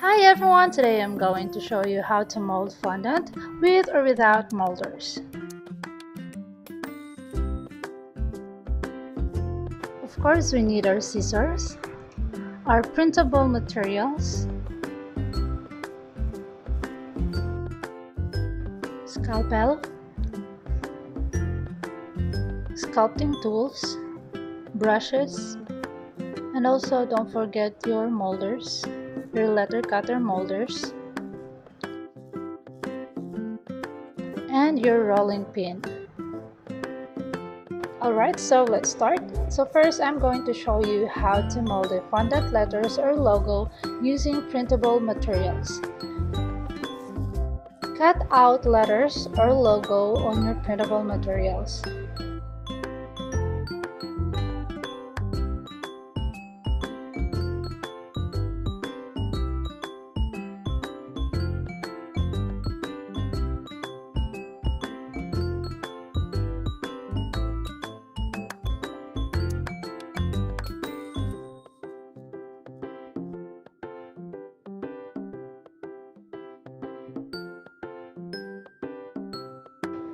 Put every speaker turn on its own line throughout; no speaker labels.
Hi everyone, today I'm going to show you how to mold fondant with or without molders. Of course, we need our scissors, our printable materials, scalpel, sculpting tools, brushes, and also don't forget your molders, your letter cutter molders, and your rolling pin. Alright, so let's start. So first I'm going to show you how to mold a fondant letters or logo using printable materials. Cut out letters or logo on your printable materials.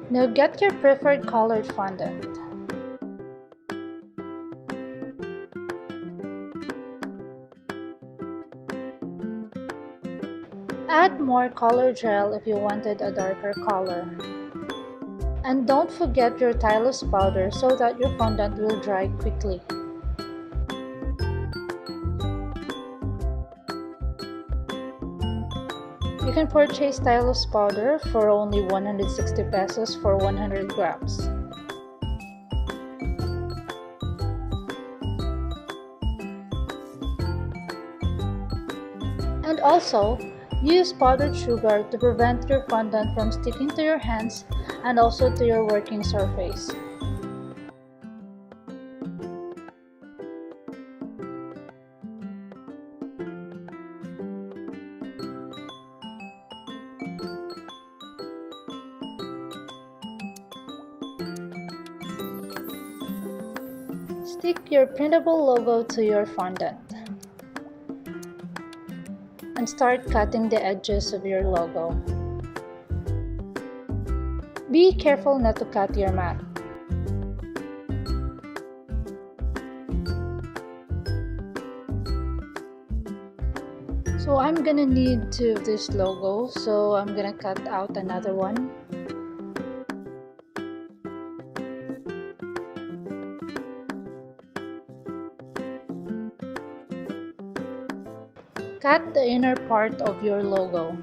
Now get your preferred colored fondant. Add more color gel if you wanted a darker color. And don't forget your stylus powder so that your fondant will dry quickly. You can purchase stylus powder for only 160 pesos for 100 grams. And also, use powdered sugar to prevent your fondant from sticking to your hands and also to your working surface. Stick your printable logo to your fondant and start cutting the edges of your logo. Be careful not to cut your mat. So I'm gonna need two of this logo, so I'm gonna cut out another one. Cut the inner part of your logo.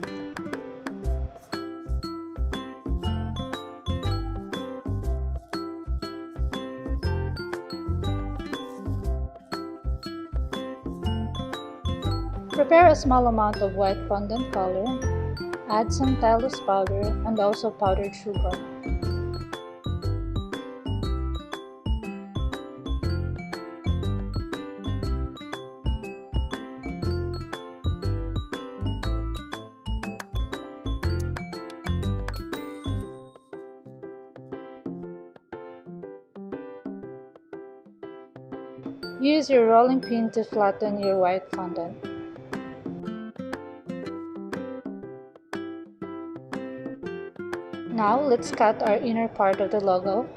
Prepare a small amount of white fondant color, add some stylus powder and also powdered sugar. Use your rolling pin to flatten your white fondant. Now let's cut our inner part of the logo.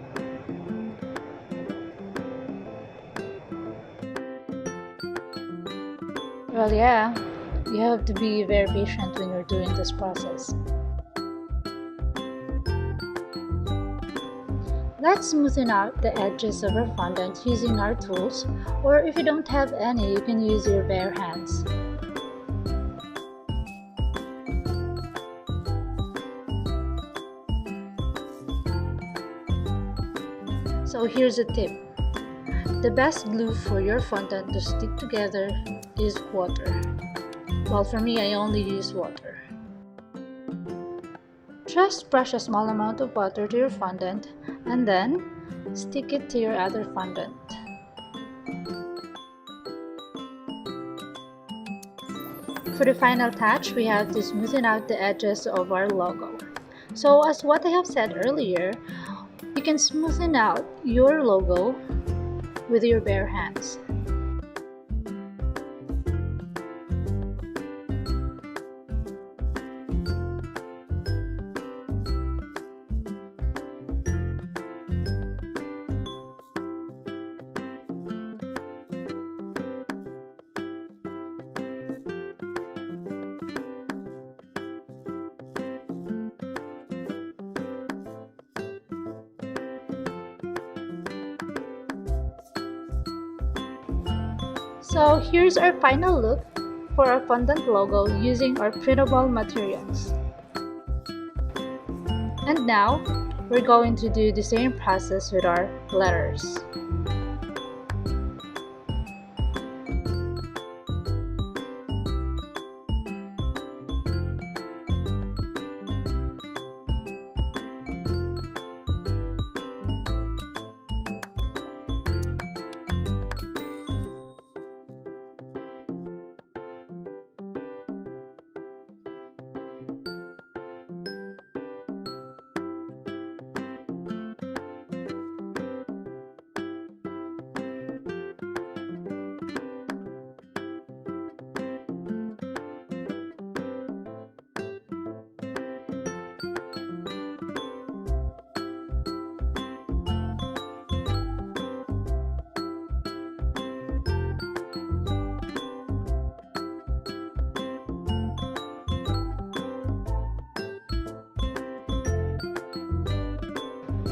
Well, yeah, you have to be very patient when you're doing this process. Let's smoothen out the edges of our fondant using our tools, or if you don't have any, you can use your bare hands. So here's a tip. The best glue for your fondant to stick together is water. Well, for me, I only use water. Just splash a small amount of water to your fondant and then stick it to your other fondant. For the final touch, we have to smoothen out the edges of our logo. So as what I have said earlier, you can smoothen out your logo with your bare hands. So here's our final look for our fondant logo using our printable materials. And now, we're going to do the same process with our letters.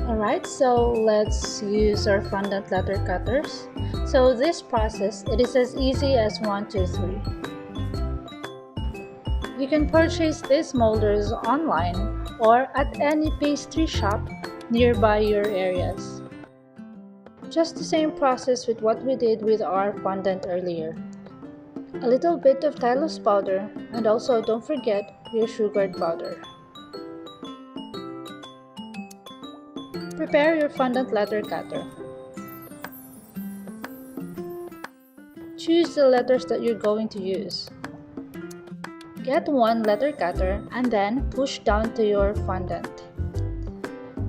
Alright, so let's use our fondant letter cutters. So this process, it is as easy as 1, 2, 3. You can purchase these molders online or at any pastry shop nearby your areas. Just the same process with what we did with our fondant earlier. A little bit of Tylose powder, and also don't forget your sugared powder. Prepare your fondant letter cutter. Choose the letters that you're going to use. Get one letter cutter and then push down to your fondant.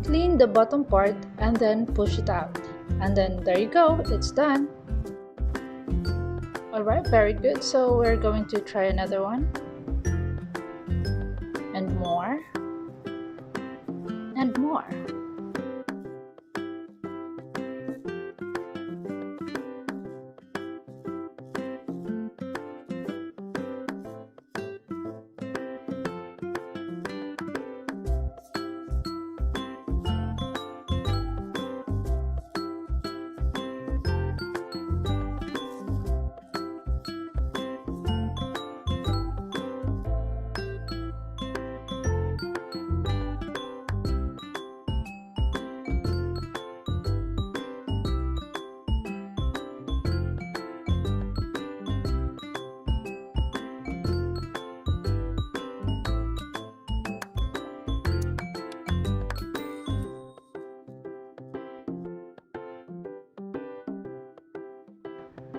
Clean the bottom part and then push it out. And then there you go, it's done. Alright, very good. So we're going to try another one. And more. And more.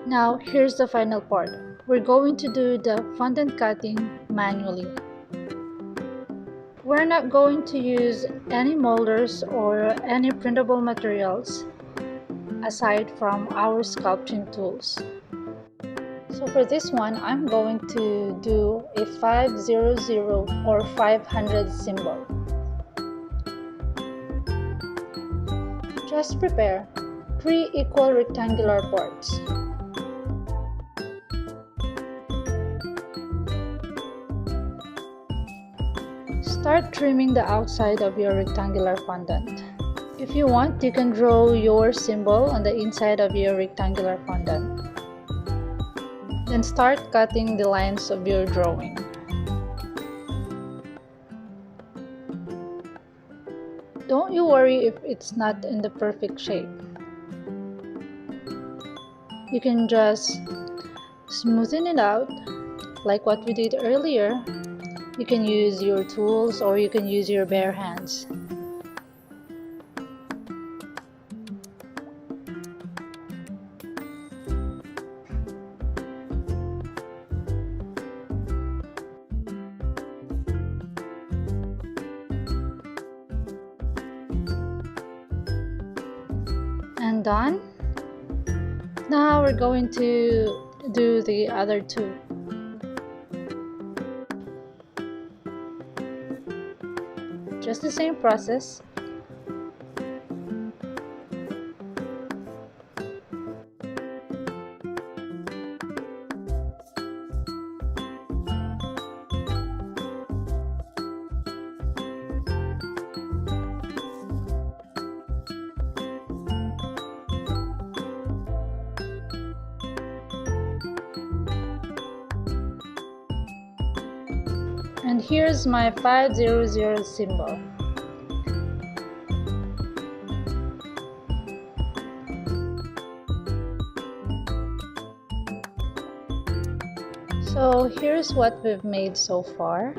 Now, here's the final part. We're going to do the fondant cutting manually. We're not going to use any molders or any printable materials aside from our sculpting tools. So for this one, I'm going to do a 500 or 500 symbol. Just prepare 3 equal rectangular parts. Start trimming the outside of your rectangular fondant. If you want, you can draw your symbol on the inside of your rectangular fondant. Then start cutting the lines of your drawing. Don't you worry if it's not in the perfect shape. You can just smoothen it out like what we did earlier. You can use your tools or you can use your bare hands. And done. Now we're going to do the other two. Just the same process. And here's my 500 symbol. So here's what we've made so far.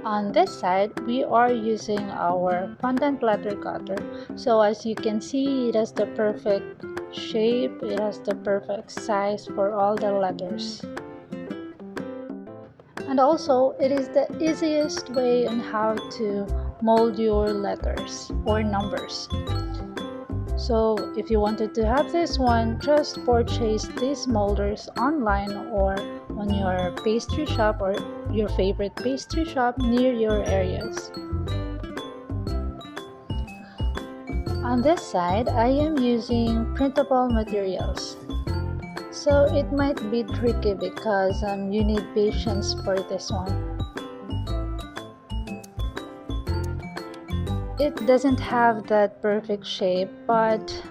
On this side, we are using our fondant letter cutter. So as you can see, it has the perfect shape, it has the perfect size for all the letters. And also, it is the easiest way on how to mold your letters or numbers. So if you wanted to have this one, just purchase these molders online or on your pastry shop or your favorite pastry shop near your areas. On this side, I am using printable materials. So it might be tricky because you need patience for this one. It doesn't have that perfect shape, but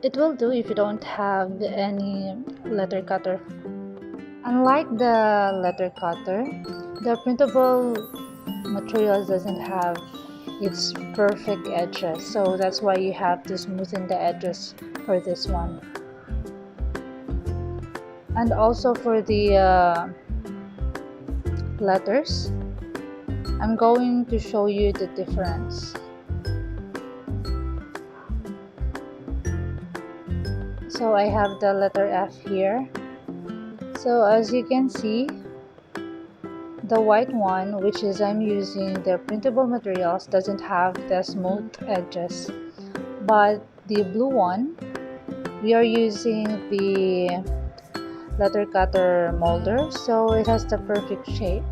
it will do if you don't have any letter cutter. Unlike the letter cutter, the printable materials doesn't have its perfect edges, so that's why you have to smoothen the edges for this one. And also for the letters, I'm going to show you the difference. So I have the letter F here. So as you can see, the white one, which is I'm using the printable materials, doesn't have the smooth edges. But the blue one, we are using the letter cutter molder, so it has the perfect shape.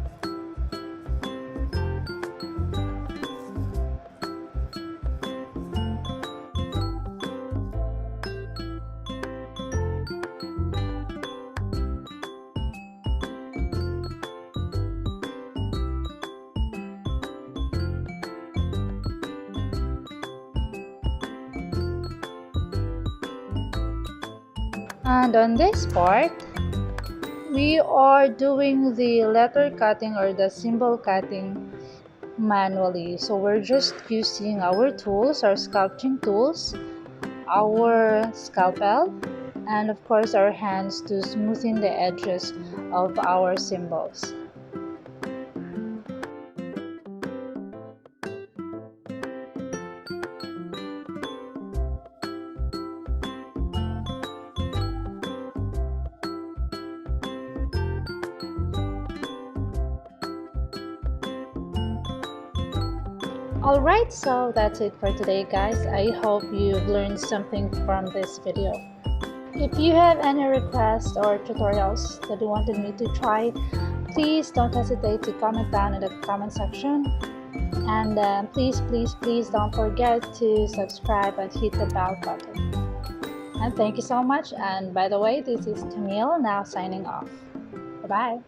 And on this part, we are doing the letter cutting or the symbol cutting manually. So we're just using our tools, our sculpting tools, our scalpel, and of course our hands to smoothen the edges of our symbols. Alright, so that's it for today, guys. I hope you've learned something from this video. If you have any requests or tutorials that you wanted me to try, please don't hesitate to comment down in the comment section. And please don't forget to subscribe and hit the bell button. And thank you so much. And by the way, this is Camille now signing off. Bye-bye.